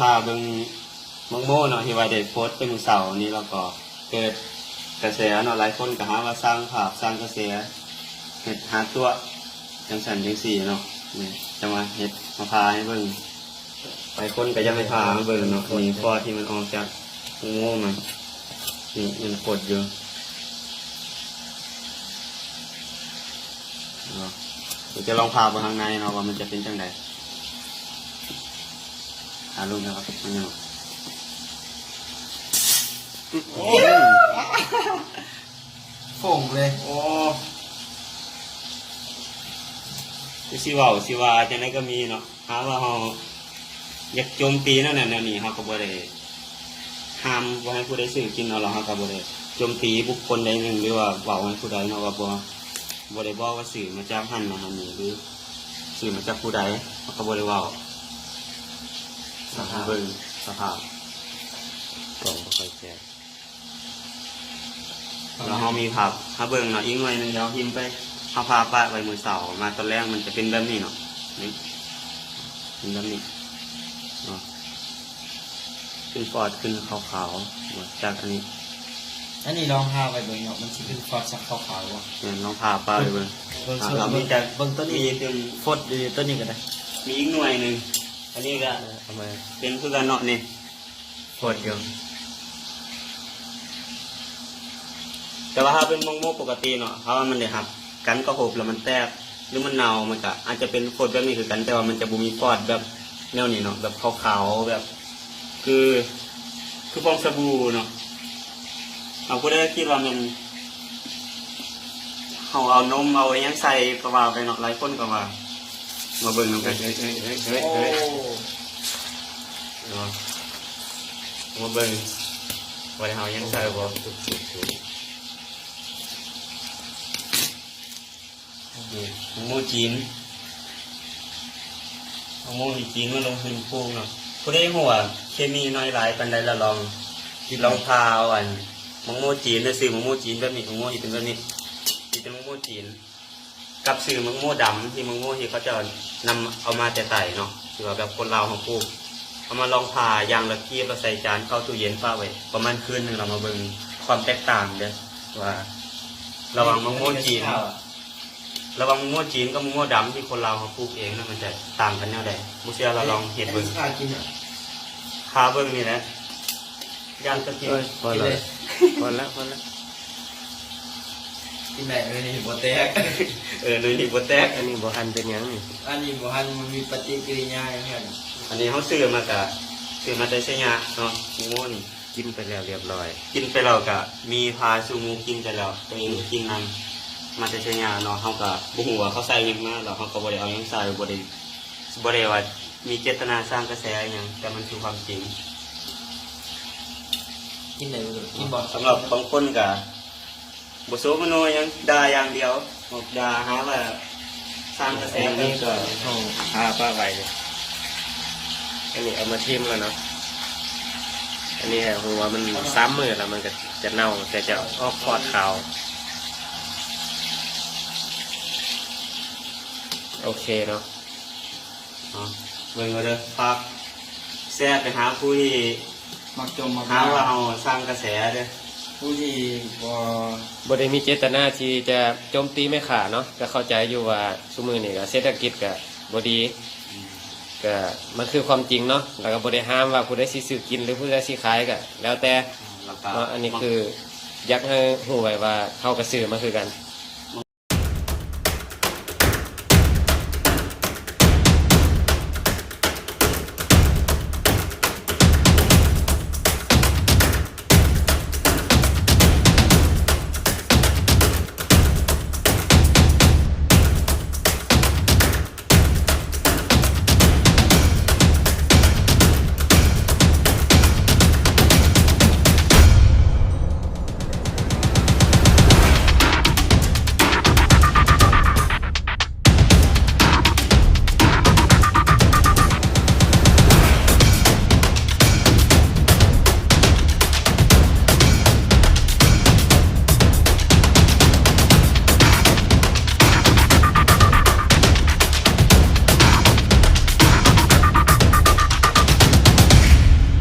าเบิ่งมังโม่เนาะที่ว่าได้โพสต์เป็นมื้อเสาร์นี้แล้วก็เกิดกระแสเนาะหลายคนก็หาว่าสร้างภาพสร้างกระแสเฮ็ดหาตัวจังซั่นจังซี่เนาะนี่จังว่าเฮ็ดมาพาให้เบิ่งหลายคนก็ยังไม่พามาเบิ่งเนาะนี่พอที่มันออกจากมังโม่มันนี่ยังกดอยู่เนาะเดี๋ยวจะลองพาไปข้างในเนาะว่ามันจะเป็นจังไดหาลุงนะครับมันยังโอ้ฝงเลยโอ้สิเว้าสิว่าจังได๋ก็มีเนาะหาว่าเฮาอยากโจมตีนั่นน่ะแนวนี้เฮาก็บ่ได้ห้ามบ่ให้ผู้ใดซื้อกินเอาหรอกเฮาก็บ่ได้โจมตีบุคคลใดหนึ่งหรือว่าเว้าให้ผู้ใดเนาะว่าบ่ได้บอกว่าซื้อมาจากหั่นมาหั่นนี่หรือซื้อมาจากผู้ใดเฮาก็บ่ได้เว้าสภาพเบิ่งสภาพกล่องบ่ค่อยแจ้งแล้วเฮามีภาพเฮาเบิ่งเนาะอีกหน่อยนึงเดี๋ยวพิมพ์ไปเฮาพาป้าไว้มื้อเช้ามาตอนแรกมันจะเป็นแบบนี้เนาะนี่เป็นแบบนี้เนาะขึ้นฟอดขึ้นขาวๆจากอันนี้ลองพาไปเบิ่งเนาะมันสิขึ้นฟอดสักขาวๆว่ะเนี่ยลองพาป้าไปเบิ่งเรามีแต่เบิ่งต้นนี้เป็นฟดดีต้นนี้ก็ได้มีอีกหน่วยนึงอันนี้ก็ทำไมเป็นคือกันเนาะนี่ฟดอยู่แต่ว่าถ้าเป็นมงโมปกติเนาะเพราะว่ามันได้ครับกันก็หบแล้วมันแตกหรือมันเน่ามันก็อาจจะเป็นฟดแบบนี้คือกันแต่ว่ามันจะบ่มีฟอดแบบแนวนี้เนาะแบบขาวๆแบบคือฟองสบู่เนาะเอาก็ได้คิดว่ามันเอานมเอาอย่างใส่ก็ว่าไปเนาะหลายคนก็ว่ามาเบิ่งนำกันมาเบิ่งว่าได้เอาอย่างใส่บ่หมูจีนหมูจีนมาลงพื้นปูเนาะผู้ใดหัวเคมีน้อยหลายปานใดละลองพาเอาอันมังโมจีนได้ซื้อมังโมจีนแบบนี้มังโมอีเป็นแบบนี้ที่เป็นมังโมจีนกับซื้อมังโมดำที่มังโมที่เขาจะนำเอามาแต่ไต่เนาะคือว่าแบบคนลาวของปูเอามาลองพายางละกี้เราใส่จานเข้าตู้เย็นฝ้าไว้ประมาณคืนนึงเรามาเบิ่งความแตกต่างเด้อว่าระหว่างมังโมจีนระหว่างมังโมจีนกับมังโมดำที่คนลาวเขาปลูกเองนะมันจะต่างกันแนวใดบ่เชื่อเราลองเห็นเบิ่งคาเบิ่งนี่แหละย่างตะกี้พอแล้วกินได้เลยนี่บ่แตกเลยนี่บ่แตกอันนี้บ่หันเป็นหยังนี่อันนี้บ่หันมันมีปฏิกิริยาอย่างนั้นอันนี้เฮาซื้อมาได้ใช้ยาเนาะมังโมนี่กินไปแล้วเรียบร้อยกินไปแล้วก็มีพาซูมูกินไปแล้วตัวเองกินนำมาแต่ใช้ยาเนาะเฮาก็บ่ฮู้ว่าเขาใส่หยังมาแล้วเฮาก็บ่ได้เอาหยังใส่บ่ได้ว่ามีเจตนาสร้างกระแสหยังแต่มันคือความจริงกินได้บ่กินบ่สำหรับบางคนก็บ่โซมโนหยังด่าอย่างเดียวด่าหาว่าสร้างกระแสนี่ก็เฮาพาป้าไว้อันนี้เอามาทิ่มแล้วเนาะอันนี้คือว่ามันซ้ำมือแล้วมันก็จะเน่าแต่จะออกฟอดขาวโอเคเนาะเบิ่งเอาเด้อพักแซ่ไปหาผู้ที่มักจมมาหาว่าเราสร้างกระแสเด้อผู้ที่บ่ได้มีเจตนาที่จะโจมตีไม่ขาเนาะก็เข้าใจอยู่ว่าซุมื้อนี้ก็เศรษฐกิจก็บ่ดีก็มันคือความจริงเนาะแล้วก็บ่ได้ห้ามว่าผู้ใดสิซื้อกินหรือผู้ใดสิขายก็แล้วแต่เนาะอันนี้คืออยากให้ฮู้ไว้ว่าเฮาก็ซื้อมาคือกัน